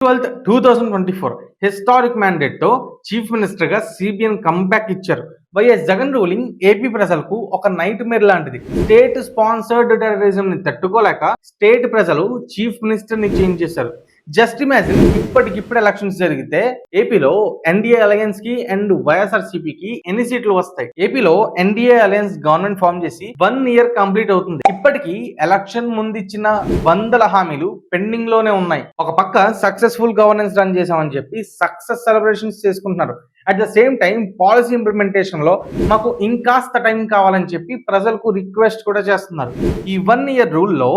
12th 2024 historic mandate తో chief minister గా CBN comeback ఇచ్చారు. వైఎస్ జగన్ రూలింగ్ ఏపీ ప్రజలకు ఒక నైట్ మేర్ లాంటిది. స్టేట్ స్పాన్సర్డ్ టెర్రరిజం ని తట్టుకోలేక స్టేట్ ప్రజలు చీఫ్ మినిస్టర్ ని చేంజ్ చేశారు. జస్ట్ ఇమాజిన్, ఇప్పటికిప్పుడు ఎలక్షన్స్ జరిగితే ఏపీలో ఎన్డీఏ అలయన్స్ కి అండ్ వైఎస్ఆర్సీపీకి ఎన్ని సీట్లు వస్తాయి? ఏపీలో ఎన్డీఏ అలయన్స్ గవర్నమెంట్ ఫామ్ చేసి 1 ఇయర్ కంప్లీట్ అవుతుంది. ఇప్పటికీ ఎలక్షన్ ముందు ఇచ్చిన వందల హామీలు పెండింగ్ లోనే ఉన్నాయి. ఒక పక్క సక్సెస్ఫుల్ గవర్నెన్స్ రన్ చేసామని చెప్పి సక్సెస్ సెలబ్రేషన్స్ చేసుకుంటున్నారు. At the same time policy implementation లో మాకు ఇంకాస్త టైం కావాలని చెప్పి ప్రజలకు రిక్వెస్ట్ కూడా చేస్తున్నారు. ఈ 1 ఇయర్ రూల్ లో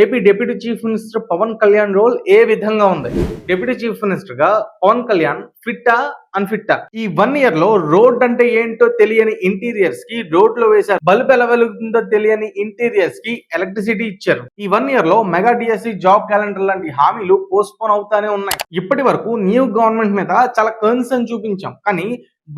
AP deputy chief minister Pawan Kalyan role ఏ విధంగా ఉంది? డిప్యూటీ చీఫ్ మినిస్టర్ గా పవన్ కళ్యాణ్ ఫిట్టా అన్ఫిట్టా? ఈ 1 ఇయర్ లో రోడ్ అంటే ఏంటో తెలియని ఇంటీరియర్స్ కి రోడ్ లో వేశారు. బల్బ్ ఎలా వెలుగుతుందో తెలియని ఇంటీరియర్స్ కి ఎలక్ట్రిసిటీ ఇచ్చారు. ఈ 1 ఇయర్ లో మెగా డిఎస్సి జాబ్ క్యాలెండర్ లాంటి హామీలు పోస్ట్ పోన్ అవుతానే ఉన్నాయి. ఇప్పటి వరకు న్యూ గవర్నమెంట్ మీద చాలా కన్సర్న్ చూపించాం, కానీ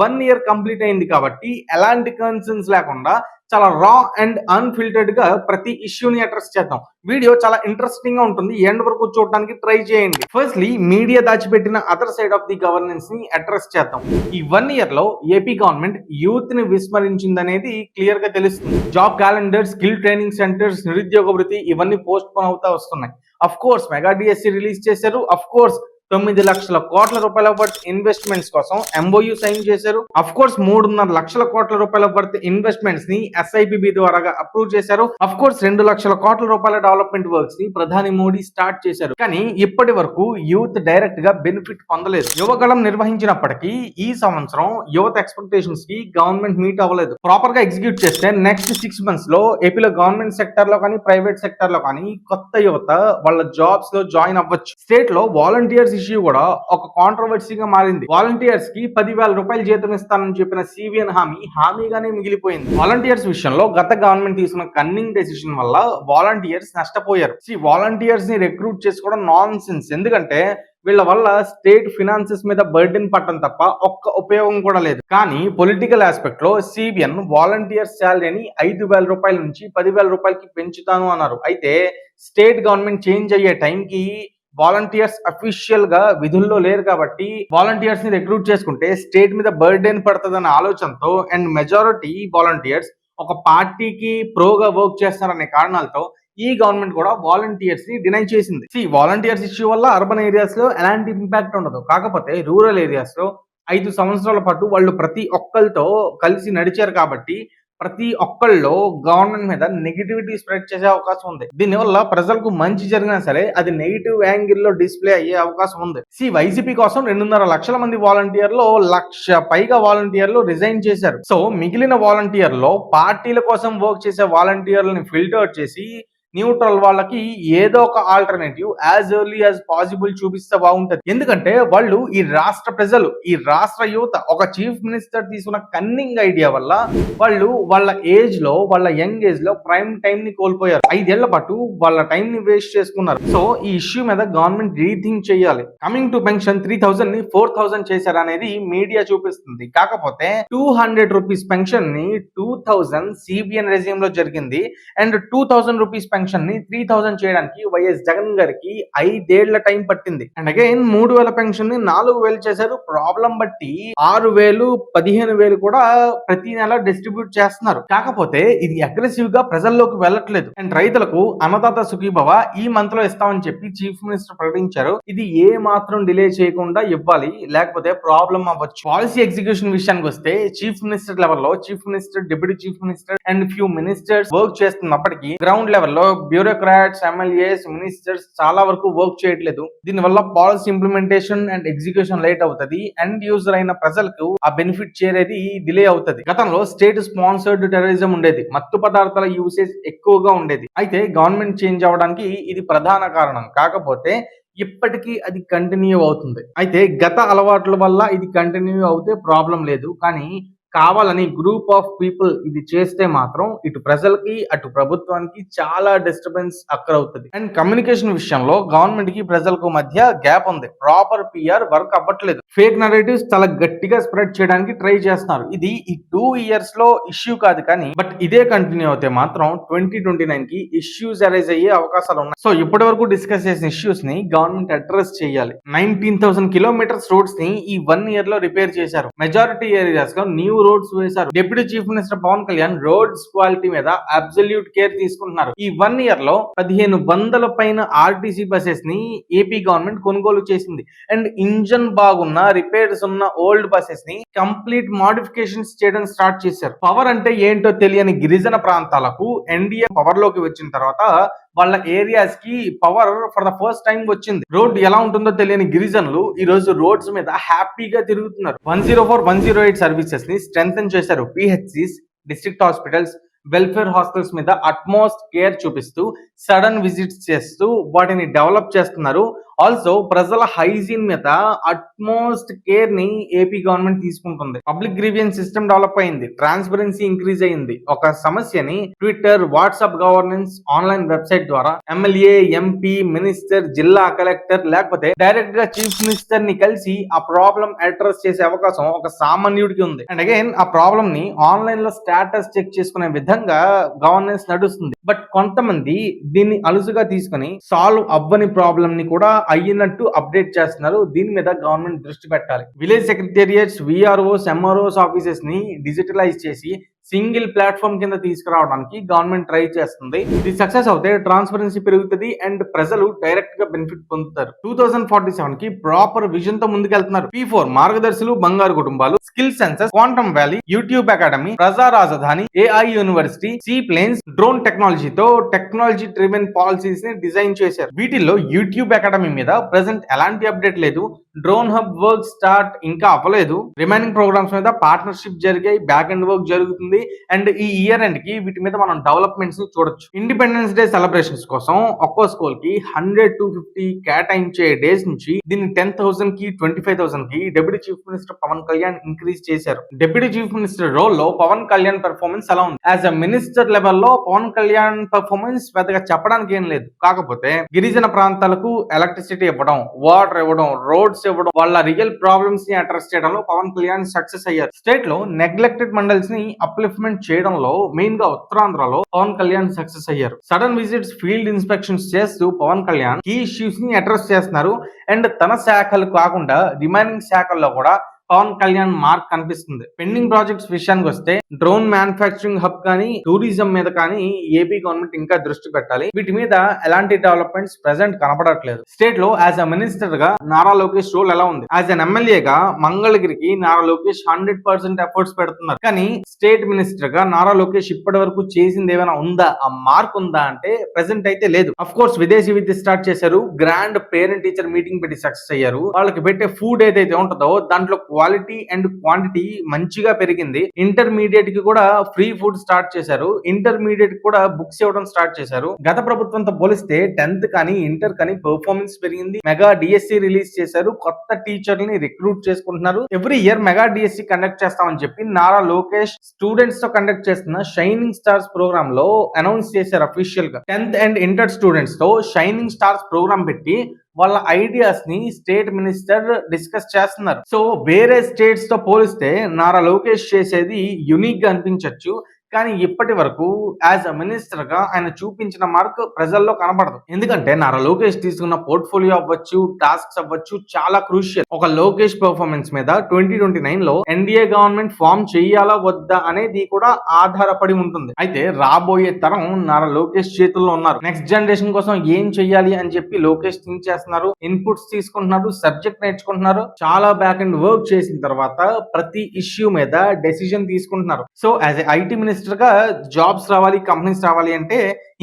1 ఇయర్ కంప్లీట్ అయింది కాబట్టి ఎలాంటి కన్సర్న్స్ లేకుండా చాలా రా అండ్ అన్ఫిల్టర్డ్ గా ప్రతి ఇష్యూని అడ్రస్ చేద్దాం. వీడియో చాలా ఇంట్రెస్టింగ్ గా ఉంటుంది, ఎండ్ వరకు చూడడానికి ట్రై చేయండి. ఫస్ట్లీ మీడియా దాచిపెట్టిన other side of the governance ని అడ్రస్ చేద్దాం. ఈ 1 ఇయర్ లో ఏపీ గవర్నమెంట్ యూత్ ని విస్మరించిందనేది క్లియర్ గా తెలుస్తుంది. Job calendar, skill training centres, నిరుద్యోగ వృత్తి ఇవన్నీ పోస్ట్ పోన్ అవుతా వస్తున్నాయి. Of course mega DSC release చేశారు. అఫ్ కోర్స్ 9 లక్షల కోట్ల రూపాయల వర్త్ ఇన్వెస్ట్మెంట్స్ కోసం ఎంఓయూ సైన్ చేశారు. అఫ్ కోర్స్ 3.5 లక్షల కోట్ల రూపాయల వర్త్ ఇన్వెస్ట్మెంట్స్ ని ఎస్ఐపిబి ద్వారా అప్రూవ్ చేశారు. అఫ్ కోర్స్ 2 లక్షల కోట్ల రూపాయల డెవలప్మెంట్ వర్క్స్ ని ప్రధాని మోడీ స్టార్ట్ చేశారు. కానీ ఇప్పటి వరకు యూత్ డైరెక్ట్ గా బెనిఫిట్ పొందలేదు. యువగళం నిర్వహించినప్పటికీ ఈ సంవత్సరం యువత ఎక్స్పెక్టేషన్స్ కి గవర్నమెంట్ మీట్ అవ్వలేదు. ప్రాపర్ గా ఎగ్జిక్యూట్ చేస్తే నెక్స్ట్ 6 months లో ఏపీలో గవర్నమెంట్ సెక్టర్ లో కానీ ప్రైవేట్ సెక్టర్ లో కానీ కొత్త యువత వాళ్ళ జాబ్స్ లో జాయిన్ అవ్వచ్చు. స్టేట్ లో వాలంటీర్స్ ఇష్యూ కూడా ఒక కాంట్రవర్సీగా మారింది. వాలంటీర్స్ కి 10,000 రూపాయలు జీతం ఇస్తానని చెప్పిన సివిఎన్ హామీగానే మిగిలిపోయింది. వాలంటీర్స్ విషయంలో గత గవర్నమెంట్ తీసుకున్న కన్నింగ్ డెసిషన్ వల్ల వాలంటీర్స్ నష్టపోయారు. వాలంటీర్స్ ని రిక్రూట్ చేసుకోవడం నాన్ సెన్స్. ఎందుకంటే వీళ్ళ వల్ల స్టేట్ ఫినాన్సెస్ మీద బర్డెన్ పట్టడం తప్ప ఒక్క ఉపయోగం కూడా లేదు. కానీ పొలిటికల్ ఆస్పెక్ట్ లో సిబిఎన్ వాలంటీర్స్ శాలరీని 5,000 రూపాయల నుంచి 10,000 రూపాయలకి పెంచుతాను అన్నారు. అయితే స్టేట్ గవర్నమెంట్ చేంజ్ అయ్యే టైంకి వాలంటీర్స్ అఫీషియల్ గా విధుల్లో లేరు కాబట్టి వాలంటీర్స్ ని రిక్రూట్ చేసుకుంటే స్టేట్ మీద బర్డెన్ పడుతుందన్న ఆలోచనతో అండ్ మెజారిటీ వాలంటీర్స్ ఒక పార్టీకి ప్రోగా వర్క్ చేస్తారనే కారణాలతో ఈ గవర్నమెంట్ కూడా వాలంటీర్స్ ని డినై చేసింది. వాలంటీర్స్ ఇష్యూ వల్ల అర్బన్ ఏరియాస్ లో ఎలాంటి ఇంపాక్ట్ ఉండదు. కాకపోతే రూరల్ ఏరియాస్ లో 5 సంవత్సరాల పాటు వాళ్ళు ప్రతి ఒక్కరితో కలిసి నడిచారు కాబట్టి ప్రతి ఒక్కళ్ళలో గవర్నమెంట్ మీద నెగిటివిటీ స్ప్రెడ్ చేసే అవకాశం ఉంది. దీనివల్ల ప్రజలకు మంచి జరిగినా సరే అది నెగిటివ్ యాంగిల్ లో డిస్ప్లే అయ్యే అవకాశం ఉంది. వైసీపీ కోసం 2.5 లక్షల మంది వాలంటీర్లు 1,00,000 పైగా వాలంటీర్లు రిజైన్ చేశారు. సో మిగిలిన వాలంటీర్లో పార్టీల కోసం వర్క్ చేసే వాలంటీర్లని ఫిల్టర్ చేసి న్యూట్రల్ వాళ్ళకి ఏదో ఒక alternative as early as possible చూపిస్తే బాగుంటది. ఎందుకంటే వాళ్ళు ఈ రాష్ట్ర ప్రజలు, ఈ రాష్ట్ర యువత ఒక చీఫ్ మినిస్టర్ తీసుకున్న కన్నింగ్ ఐడియా వల్ల వాళ్ళు వాళ్ళ ఏజ్ లో, వాళ్ళ యంగ్ ఏజ్ లో ప్రైమ్ టైం ని కోల్పోయారు. 5 ఏళ్ల పాటు వాళ్ళ టైం ని వేస్ట్ చేసుకున్నారు. సో ఈ ఇష్యూ మీద గవర్నమెంట్ రీథింక్ చేయాలి. కమింగ్ టు పెన్షన్ 3,000 ని 4,000 చేశారు అనేది మీడియా చూపిస్తుంది. కాకపోతే 200 రూపీస్ పెన్షన్ ని 2,000 సిబిఎన్ రెజ్యూమ్ లో జరిగింది అండ్ 2,000 రూపీస్ పెన్షన్ ని 3,000 చేయడానికి వైఎస్ జగన్ గారికి 5 ఏళ్ల టైం పట్టింది. అండ్ అగైన్ 3,000 పెన్షన్ ని 4,000 చేశారు. ప్రాబ్లం బట్టి 6,000, 15,000 కూడా ప్రతి నెల డిస్ట్రిబ్యూట్ చేస్తున్నారు. కాకపోతే ఇది అగ్రెసివ్ గా ప్రజల్లోకి వెళ్ళట్లేదు. అండ్ రైతులకు అన్నదాత సుఖీభవ ఈ మంత్ లో ఇస్తామని చెప్పి చీఫ్ మినిస్టర్ ప్రకటించారు. ఇది ఏ మాత్రం డిలే చేయకుండా ఇవ్వాలి, లేకపోతే ప్రాబ్లం అవ్వచ్చు. పాలసీ ఎగ్జిక్యూషన్ విషయానికి వస్తే చీఫ్ మినిస్టర్ లెవెల్ లో chief minister, deputy chief minister and few ministers work చేస్తున్నప్పటికీ గ్రౌండ్ లెవెల్లో బ్యూరోక్రాట్స్, ఎమ్మెల్యేస్, మినిస్టర్స్ చాలా వరకు వర్క్ చేయట్లేదు. దీనివల్ల policy implementation and execution late అవుతుంది. ఎండ్ యూజర్ అయిన ప్రజలకు ఆ బెనిఫిట్ చేరేది డిలే అవుతుంది. గతంలో స్టేట్ స్పాన్సర్డ్ టెర్రరిజం ఉండేది, మత్తు పదార్థాల యూసేజ్ ఎక్కువగా ఉండేది. అయితే గవర్నమెంట్ చేంజ్ అవడానికి ఇది ప్రధాన కారణం. కాకపోతే ఇప్పటికీ అది కంటిన్యూ అవుతుంది. అయితే గత అలవాట్ల వల్ల ఇది కంటిన్యూ అవుతే ప్రాబ్లం లేదు, కానీ కావాలని గ్రూప్ ఆఫ్ పీపుల్ ఇది చేస్తే మాత్రం ఇటు ప్రజలకి అటు ప్రభుత్వానికి చాలా డిస్టర్బెన్స్ అక్కరవుతుంది. అండ్ కమ్యూనికేషన్ విషయంలో గవర్నమెంట్ కి ప్రజలకు మధ్య గ్యాప్ ఉంది. ప్రాపర్ పిఆర్ వర్క్ అవ్వట్లేదు. ఫేక్ నరేటివ్స్ చాలా గట్టిగా స్ప్రెడ్ చేయడానికి ట్రై చేస్తున్నారు. ఇది ఈ 2 years లో ఇష్యూ కాదు, కానీ బట్ ఇదే కంటిన్యూ అయితే మాత్రం 2029 కి ఇష్యూస్ అరైజ్ అయ్యే అవకాశాలు ఉన్నాయి. సో ఇప్పటి వరకు డిస్కస్ చేసిన ఇష్యూస్ ని గవర్నమెంట్ అడ్రస్ చేయాలి. 19,000 kilometers రోడ్స్ ని ఈ 1 year లో రిపేర్ చేశారు. మెజారిటీ ఏరియాస్ లో న్యూ రోడ్స్ వేశారు. Deputy chief minister Pawan Kalyan roads quality మీద అబ్సల్యూట్ కేర్ తీసుకుంటున్నారు. ఈ 1 year లో 1500 పైన ఆర్టీసీ బసెస్ ని ఏపీ గవర్నమెంట్ కొనుగోలు చేసింది. అండ్ ఇంజన్ బాగున్న రిపేర్స్ ఉన్న ఓల్డ్ బసెస్ ని కంప్లీట్ మోడిఫికేషన్స్ చేయడం స్టార్ట్ చేశారు. పవర్ అంటే ఏంటో తెలియని గిరిజన ప్రాంతాలకు ఎన్డీఏ పవర్ లోకి వచ్చిన తర్వాత వాళ్ళ ఏరియాస్ కి power for the first time వచ్చింది. రోడ్ ఎలా ఉంటుందో తెలియని గిరిజనులు ఈ రోజు రోడ్స్ మీద హ్యాపీగా తిరుగుతున్నారు. 104, 108 సర్వీసెస్ ని స్ట్రెంథెన్ చేశారు. PHCs, district hospitals, welfare hostels మీద అట్మోస్ట్ కేర్ చూపిస్తూ సడన్ విజిట్స్ చేస్తూ వాటిని డెవలప్ చేస్తున్నారు. ఆల్సో ప్రజల హైజీన్ మీద అట్మోస్ట్ కేర్ ని ఏపీ గవర్నమెంట్ తీసుకుంటుంది. పబ్లిక్ గ్రీవియన్స్ సిస్టమ్ డెవలప్ అయింది. ట్రాన్స్పరెన్సీ ఇంక్రీజ్ అయింది. ఒక సమస్యని Twitter, WhatsApp governance, online website ద్వారా ఎమ్మెల్యే, ఎంపీ, మినిస్టర్, జిల్లా కలెక్టర్ లేకపోతే డైరెక్ట్ గా చీఫ్ మినిస్టర్ ని కలిసి ఆ ప్రాబ్లం అడ్రస్ చేసే అవకాశం ఒక సామాన్యుడికి ఉంది. అండ్ అగైన్ ఆ ప్రాబ్లం ని ఆన్లైన్ లో స్టేటస్ చెక్ చేసుకునే విధంగా గవర్నెన్స్ నడుస్తుంది. బట్ కొంతమంది దీన్ని అలుసుగా తీసుకుని సాల్వ్ అవ్వని ప్రాబ్లం ని కూడా అయ్యినట్టు అప్డేట్ చేస్తున్నారు. దీని మీద గవర్నమెంట్ దృష్టి పెట్టాలి. Village secretariats, VROs, MROs offices ని డిజిటలైజ్ చేసి సింగిల్ ప్లాట్ఫామ్ కింద తీసుకురావడానికి గవర్నమెంట్ ట్రై చేస్తుంది. ఇది సక్సెస్ అవుతే ట్రాన్స్పరెన్సీ పెరుగుతుంది అండ్ ప్రజలు డైరెక్ట్ గా బెనిఫిట్ పొందుతారు. 2047 కి ప్రాపర్ విజన్ తో ముందుకెళ్తున్నారు. P4 మార్గదర్శులు, బంగారు కుటుంబాలు, skill census, quantum valley, YouTube academy, ప్రజా రాజధాని, AI university, sea planes, drone టెక్నాలజీతో టెక్నాలజీ డ్రివెన్ పాలసీస్ ని డిజైన్ చేశారు. వీటిల్లో యూట్యూబ్ అకాడమీ మీద ప్రెసెంట్ ఎలాంటి అప్డేట్ లేదు. డ్రోన్ హబ్ వర్క్ స్టార్ట్ ఇంకా అవ్వలేదు. రిమైనింగ్ ప్రోగ్రామ్స్ మీద పార్ట్నర్షిప్ జరిగాయి, బ్యాక్ ఎండ్ వర్క్ జరుగుతుంది. అండ్ ఈ ఇయర్ ఎండ్ కి వీటి మీద మనం డెవలప్మెంట్స్ ని చూడొచ్చు. ఇండిపెండెన్స్ డే సెలబ్రేషన్స్ కోసం ఒక్కో స్కూల్ కి 100 to 50 కేటాయించే డేస్ నుంచి దీన్ని 10,000 కి 25,000 కి deputy chief minister Pawan Kalyan increase చేశారు. డిప్యూటీ చీఫ్ మినిస్టర్ రోల్ లో పవన్ కళ్యాణ్ పెర్ఫార్మెన్స్ ఎలా ఉంది? యాజ్ అ మినిస్టర్ లెవెల్లో పవన్ కళ్యాణ్ పెర్ఫార్మెన్స్ పెద్దగా చెప్పడానికి ఏం లేదు. కాకపోతే గిరిజన ప్రాంతాలకు ఎలక్ట్రిసిటీ ఇవ్వడం, వాటర్ ఇవ్వడం, రోడ్స్ ఇవ్వడం, వాళ్ళ రియల్ ప్రాబ్లమ్స్ ని అడ్రస్ చేయడంలో పవన్ కళ్యాణ్ సక్సెస్ అయ్యారు. స్టేట్ లో నెగ్లెక్టెడ్ మండల్స్ ని అప్లిఫ్ట్మెంట్ చేయడంలో మెయిన్ గా ఉత్తరాంధ్రలో పవన్ కళ్యాణ్ సక్సెస్ అయ్యారు. సడన్ విజిట్స్, ఫీల్డ్ ఇన్స్పెక్షన్స్ చేస్తూ పవన్ కళ్యాణ్ ఈ ఇష్యూస్ ని అడ్రస్ చేస్తున్నారు. అండ్ తన శాఖలు కాకుండా రిమైనింగ్ శాఖల్లో కూడా పవన్ కళ్యాణ్ మార్క్ కనిపిస్తుంది. పెండింగ్ ప్రాజెక్ట్స్ విషయానికి వస్తే డ్రోన్ మ్యానుఫ్యాక్చరింగ్ హబ్ కానీ టూరిజం మీద కానీ ఏపీ గవర్నమెంట్ ఇంకా దృష్టి పెట్టాలి. వీటి మీద ఎలాంటి డెవలప్మెంట్స్ ప్రెసెంట్ కనపడట్లేదు. స్టేట్ లో యాజ్ అ మినిస్టర్ గా నారా లోకేష్ రోల్ ఎలా ఉంది? యాజ్ అన్ ఎమ్మెల్యేగా మంగళగిరికి నారా లోకేష్ 100% ఎఫర్ట్స్ పెడుతున్నారు. కానీ స్టేట్ మినిస్టర్ గా నారా లోకేష్ ఇప్పటి వరకు చేసింది ఏమైనా ఉందా? ఆ మార్క్ ఉందా అంటే ప్రెసెంట్ అయితే లేదు. అఫ్ కోర్స్ విదేశీ విద్య స్టార్ట్ చేశారు. గ్రాండ్ పేరెంట్ టీచర్ మీటింగ్ పెట్టి సక్సెస్ అయ్యారు. వాళ్ళకి పెట్టే ఫుడ్ ఏదైతే ఉంటుందో దాంట్లో క్వాలిటీ అండ్ క్వాంటిటీ మంచిగా పెరిగింది. ఇంటర్మీడియట్ కి కూడా ఫ్రీ ఫుడ్ స్టార్ట్ చేశారు. ఇంటర్మీడియట్ కూడా బుక్స్ ఇవ్వడం స్టార్ట్ చేశారు. గత ప్రభుత్వంతో పోలిస్తే 10th కానీ ఇంటర్ కానీ పర్ఫార్మెన్స్ పెరిగింది. మెగా డిఎస్సి రిలీజ్ చేశారు. కొత్త టీచర్లని రిక్రూట్ చేసుకుంటున్నారు. Every year mega DSC conduct చేస్తామని చెప్పి నారా లోకేష్ స్టూడెంట్స్ తో కండక్ట్ చేస్తున్న షైనింగ్ స్టార్స్ ప్రోగ్రామ్ లో అనౌన్స్ చేశారు అఫీషియల్ గా. 10th అండ్ ఇంటర్ స్టూడెంట్స్ తో షైనింగ్ స్టార్స్ ప్రోగ్రామ్ పెట్టి వాళ్ళ ఐడియాస్ ని స్టేట్ మినిస్టర్ డిస్కస్ చేస్తున్నారు. సో వేరే స్టేట్స్ తో పోలిస్తే నారా లోకేష్ చేసేది యునిక్ గా అనిపించవచ్చు. కానీ ఇప్పటి వరకు యాజ్ అ మినిస్టర్ గా ఆయన చూపించిన మార్క్ ప్రజల్లో కనబడదు. ఎందుకంటే నారా లోకేష్ తీసుకున్న పోర్ట్ఫోలియో అవ్వచ్చు, టాస్క్స్ అవ్వచ్చు చాలా క్రూషియల్. ఒక లోకేష్ పర్ఫార్మెన్స్ మీద 2029 లో ఎన్డీఏ గవర్నమెంట్ ఫామ్ చేయాలా వద్దా అనేది కూడా ఆధారపడి ఉంటుంది. అయితే రాబోయే తరం నారా లోకేష్ చేతుల్లో ఉన్నారు. నెక్స్ట్ జనరేషన్ కోసం ఏం చెయ్యాలి అని చెప్పి లోకేష్ థింక్ చేస్తున్నారు. ఇన్పుట్స్ తీసుకుంటున్నారు, సబ్జెక్ట్ నేర్చుకుంటున్నారు. చాలా బ్యాక్ అండ్ వర్క్ చేసిన తర్వాత ప్రతి ఇష్యూ మీద డెసిజన్ తీసుకుంటున్నారు. So as a IT minister గా జాబ్స్ రావాలి, కంపెనీస్ రావాలి అంటే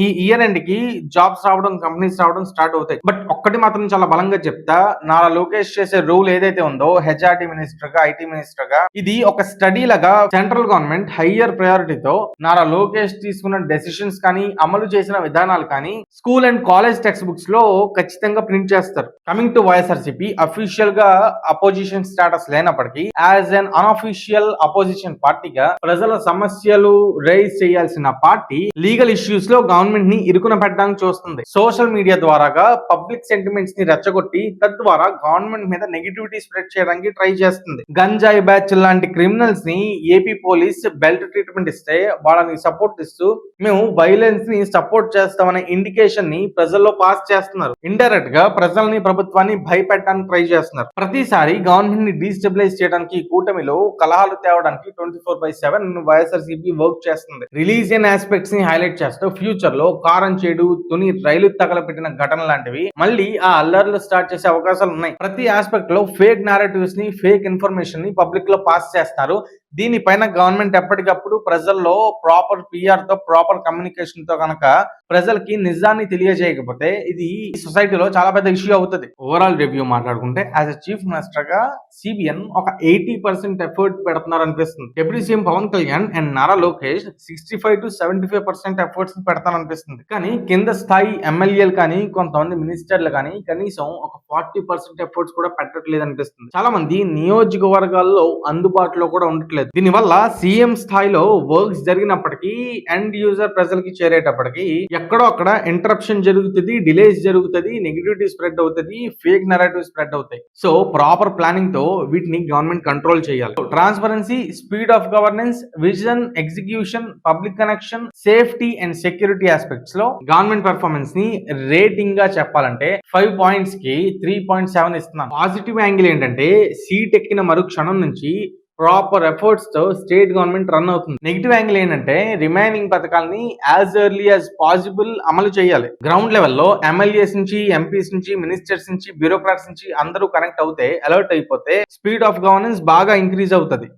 ఈ ఇయర్ ఎండ్ కి జాబ్స్ రావడం, కంపెనీస్ రావడం స్టార్ట్ అవుతాయి. బట్ ఒక్కటి మాత్రం చాలా బలంగా చెప్తా, నారా లోకేష్ చేసే రూల్ ఏదైతే ఉందో హెచ్ఆర్టీ మినిస్టర్ గా, ఐటీ మినిస్టర్ గా, ఇది ఒక స్టడీ లాగా సెంట్రల్ గవర్నమెంట్ హయ్యర్ ప్రయారిటీతో నారా లోకేష్ తీసుకున్న డెసిషన్స్ కానీ, అమలు చేసిన విధానాలు కానీ school and college text books లో ఖచ్చితంగా ప్రింట్ చేస్తారు. కమింగ్ టు వైఎస్ఆర్సీపీ, అఫీషియల్ గా అపోజిషన్ స్టేటస్ లేనప్పటికీ యాజ్ అన్ అన్అఫీషియల్ అపోజిషన్ పార్టీగా ప్రజల సమస్యలు రైజ్ చేయాల్సిన పార్టీ లీగల్ ఇష్యూస్ లో గవర్నమెంట్ ని ఇరుకున పెట్టడానికి చూస్తుంది. సోషల్ మీడియా ద్వారాగా పబ్లిక్ సెంటిమెంట్స్ ని రెచ్చగొట్టి తద్వారా గవర్నమెంట్ మీద నెగిటివిటీ స్ప్రెడ్ చేయడానికి ట్రై చేస్తుంది. గంజాయి బ్యాచ్ లాంటి క్రిమినల్స్ ని ఏపీ పోలీస్ బెల్ట్ ట్రీట్మెంట్ ఇస్తే వాళ్ళని సపోర్ట్ ఇస్తూ మేము వైలెన్స్ ని సపోర్ట్ చేస్తామనే ఇండికేషన్ ని ప్రజల్లో పాస్ చేస్తున్నారు. ఇండైరెక్ట్ గా ప్రజల్ని, ప్రభుత్వాన్ని భయపెట్టడానికి ట్రై చేస్తున్నారు. ప్రతిసారి గవర్నమెంట్ ని డీస్టెబిలైజ్ చేయడానికి, కూటమిలో కలహాలు తేవడానికి 24/7 వైఎస్ఆర్సీపీ వర్క్ చేస్తుంది. రిలీజియన్ ఆస్పెక్ట్స్ ని హైలైట్ చేస్తూ ఫ్యూచర్ లో కారం చేడు, తుని రైలు తగలపెట్టిన ఘటన లాంటివి మళ్ళీ ఆ అల్లర్లు స్టార్ట్ చేసే అవకాశాలు ఉన్నాయి. ప్రతి ఆస్పెక్ట్ లో ఫేక్ నారేటివ్స్ ని, ఫేక్ ఇన్ఫర్మేషన్ ని పబ్లిక్ లో పాస్ చేస్తారు. దీనిపైన గవర్నమెంట్ ఎప్పటికప్పుడు ప్రజల్లో ప్రాపర్ పిఆర్ తో, ప్రాపర్ కమ్యూనికేషన్ తో కనుక ప్రజలకి నిజాన్ని తెలియజేయకపోతే ఇది సొసైటీలో చాలా పెద్ద ఇష్యూ అవుతుంది. ఓవరాల్ రివ్యూ మాట్లాడుకుంటే యాజ్ అ చీఫ్ మినిస్టర్ గా సిబిఎన్ ఒక 80% ఎఫర్ట్ పెడుతున్నారు అనిపిస్తుంది. Deputy CM Pavan Kalyan and Nara Lokesh 65 to 75% efforts పెడతారనిపిస్తుంది. కానీ కింద స్థాయి ఎమ్మెల్యేలు కానీ, కొంతమంది మినిస్టర్లు కానీ కనీసం ఒక 40% ఎఫర్ట్స్ కూడా పెట్టట్లేదు అనిపిస్తుంది. చాలా మంది నియోజకవర్గాల్లో అందుబాటులో కూడా ఉండట్లేదు. దీనివల్ల సీఎం స్థాయిలో వర్క్స్ జరిగినప్పటికీ ఎండ్ యూజర్ ప్రజలకి చేరేటప్పటికి ఎక్కడో అక్కడ ఇంటరప్షన్ జరుగుతుంది, డిలేస్ జరుగుతుంది, నెగిటివిటీ స్ప్రెడ్ అవుతుంది, ఫేక్ నెరేటివ్ స్ప్రెడ్ అవుతాయి. సో ప్రాపర్ ప్లానింగ్ తో వీటిని గవర్నమెంట్ కంట్రోల్ చేయాలి. Transparency, speed of governance, vision, execution, public connection, safety and security aspects లో గవర్నమెంట్ పెర్ఫార్మెన్స్ ని రేటింగ్ గా చెప్పాలంటే 5 పాయింట్స్ కి 3.7 ఇస్తున్నాం. పాజిటివ్ యాంగిల్ ఏంటంటే సీట్ ఎక్కిన మరు క్షణం నుంచి ప్రాపర్ ఎఫర్ట్స్ తో స్టేట్ గవర్నమెంట్ రన్ అవుతుంది. నెగిటివ్ యాంగిల్ ఏంటంటే రిమైనింగ్ పథకాలని యాజ్ ఎర్లీ యాజ్ పాసిబుల్ అమలు చేయాలి. గ్రౌండ్ లెవెల్లో ఎమ్మెల్యేస్ నుంచి, ఎంపీస్ నుంచి, మినిస్టర్స్ నుంచి, బ్యూరోక్రాట్స్ నుంచి అందరూ కనెక్ట్ అవుతే, అలర్ట్ అయిపోతే స్పీడ్ ఆఫ్ గవర్నెన్స్ బాగా ఇంక్రీజ్ అవుతుంది.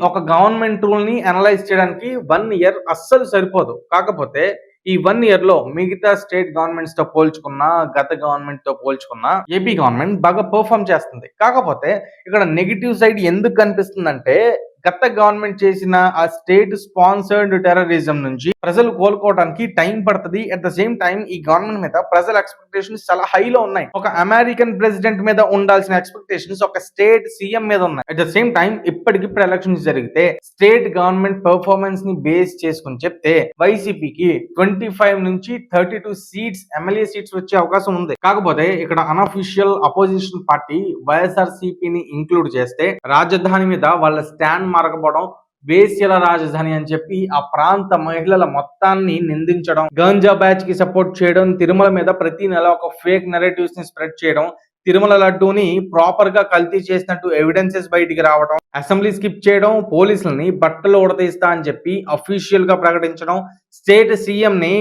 ఒక గవర్నమెంట్ రూల్ ని అనలైజ్ చేయడానికి 1 year అస్సలు సరిపోదు. కాకపోతే ఈ 1 year లో మిగతా స్టేట్ గవర్నమెంట్స్ తో పోల్చుకున్నా, గత గవర్నమెంట్ తో పోల్చుకున్నా ఏపీ గవర్నమెంట్ బాగా పర్ఫార్మ్ చేస్తుంది. కాకపోతే ఇక్కడ నెగిటివ్ సైడ్ ఎందుకు కనిపిస్తుందంటే గత గవర్నమెంట్ చేసిన ఆ స్టేట్ స్పాన్సర్డ్ టెర్రరిజం నుంచి ప్రజలు కోలుకోవడానికి టైం పడుతుంది. అట్ ద సేమ్ టైం ఈ గవర్నమెంట్ మీద ప్రజల ఎక్స్పెక్టేషన్స్ చాలా హైలో ఉన్నాయి. ఒక అమెరికన్ ప్రెసిడెంట్ మీద ఉండాల్సిన ఎక్స్పెక్టేషన్స్ ఒక స్టేట్ సీఎం మీద ఉన్నాయి. అట్ ద సేమ్ టైం ఇప్పటికిప్పుడు ఎలక్షన్స్ జరిగితే స్టేట్ గవర్నమెంట్ పర్ఫార్మెన్స్ ని బేస్ చేసుకుని చెప్తే వైసీపీకి 25 నుంచి 32 సీట్స్, ఎమ్మెల్యే సీట్స్ వచ్చే అవకాశం ఉంది. కాకపోతే ఇక్కడ అన్అఫీషియల్ అపోజిషన్ పార్టీ వైఎస్ఆర్సీపీని ఇంక్లూడ్ చేస్తే రాజధాని మీద వాళ్ళ స్టాండ్ మార్గపోవడం, వేశ్యల రాజధాని అని చెప్పి ఆ ప్రాంత మహిళల మొత్తాన్ని నిందించడం, గంజా బ్యాచ్ కి సపోర్ట్ చేయడం, తిరుమల మీద ప్రతి నెల ఒక ఫేక్ నెరేటివ్స్ ని స్ప్రెడ్ చేయడం, తిరుమల లడ్డూని ప్రాపర్ గా కల్తీ చేసినట్టు ఎవిడెన్సెస్ బయటికి రావడం, అసెంబ్లీ స్కిప్ చేయడం, పోలీసులని బట్టలు ఉడతీస్తా అని చెప్పి అఫీషియల్ గా ప్రకటించడం, స్టేట్ సీఎం ని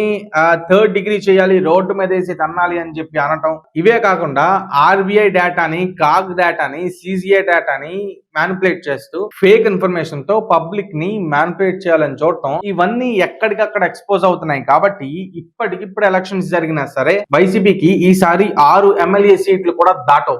3rd డిగ్రీ చేయాలి, రోడ్డు మీద వేసి తన్నాలి అని చెప్పి అనటం. ఇవే కాకుండా ఆర్బీఐ డేటాని, కాగ్ డేటాని, సిజిఐ డేటాని మ్యానిపులేట్ చేస్తూ ఫేక్ ఇన్ఫర్మేషన్ తో పబ్లిక్ ని మ్యానిపులేట్ చేయాలని చూడటం, ఇవన్నీ ఎక్కడికక్కడ ఎక్స్పోజ్ అవుతున్నాయి. కాబట్టి ఇప్పటికిప్పుడు ఎలక్షన్స్ జరిగినా సరే వైసీపీకి ఈసారి 6 ఎమ్మెల్యే సీట్లు కూడా దాటవు.